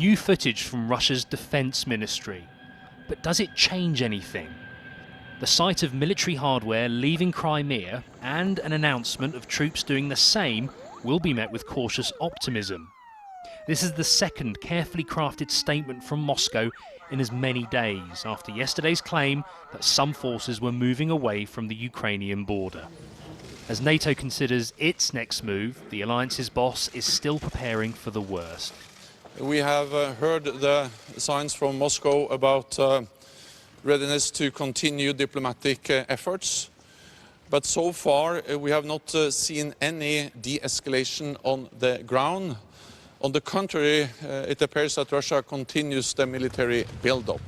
New footage from Russia's defence ministry. But does it change anything? The sight of military hardware leaving Crimea and an announcement of troops doing the same will be met with cautious optimism. This is the second carefully crafted statement from Moscow in as many days after yesterday's claim that some forces were moving away from the Ukrainian border. As NATO considers its next move, the alliance's boss is still preparing for the worst. We have heard the signs from Moscow about readiness to continue diplomatic efforts, but so far we have not seen any de-escalation on the ground. On the contrary, it appears that Russia continues the military build-up.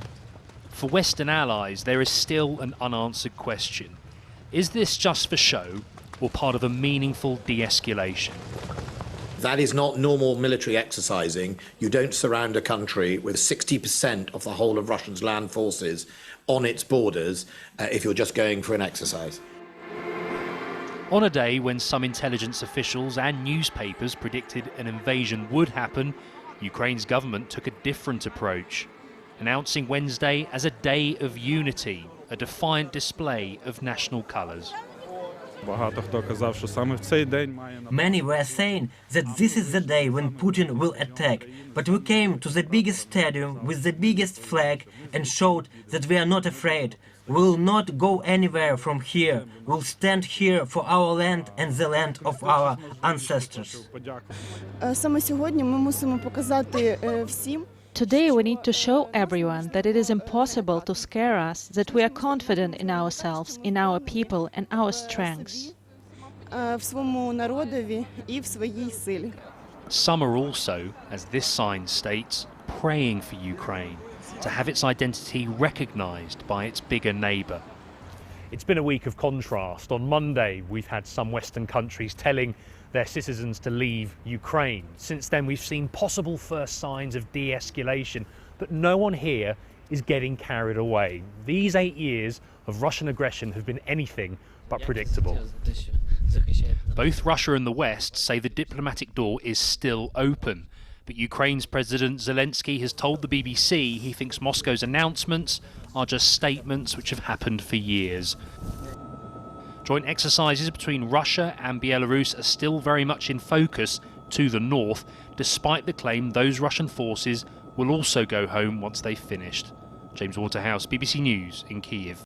For Western allies, there is still an unanswered question. Is this just for show or part of a meaningful de-escalation? That is not normal military exercising. You don't surround a country with 60% of the whole of Russia's land forces on its borders if you're just going for an exercise. On a day when some intelligence officials and newspapers predicted an invasion would happen, Ukraine's government took a different approach, announcing Wednesday as a day of unity, a defiant display of national colours. Many were saying that this is the day when Putin will attack, but we came to the biggest stadium with the biggest flag and showed that we are not afraid. We will not go anywhere from here. We will stand here for our land and the land of our ancestors. Today we need to show everyone that it is impossible to scare us, that we are confident in ourselves, in our people and our strengths. Some are also, as this sign states, praying for Ukraine to have its identity recognised by its bigger neighbour. It's been a week of contrast. On Monday, we've had some Western countries telling their citizens to leave Ukraine. Since then, we've seen possible first signs of de-escalation, but no one here is getting carried away. These 8 years of Russian aggression have been anything but predictable. Both Russia and the West say the diplomatic door is still open, but Ukraine's President Zelensky has told the BBC he thinks Moscow's announcements are just statements which have happened for years. Joint exercises between Russia and Belarus are still very much in focus to the north, despite the claim those Russian forces will also go home once they've finished. James Waterhouse, BBC News in Kyiv.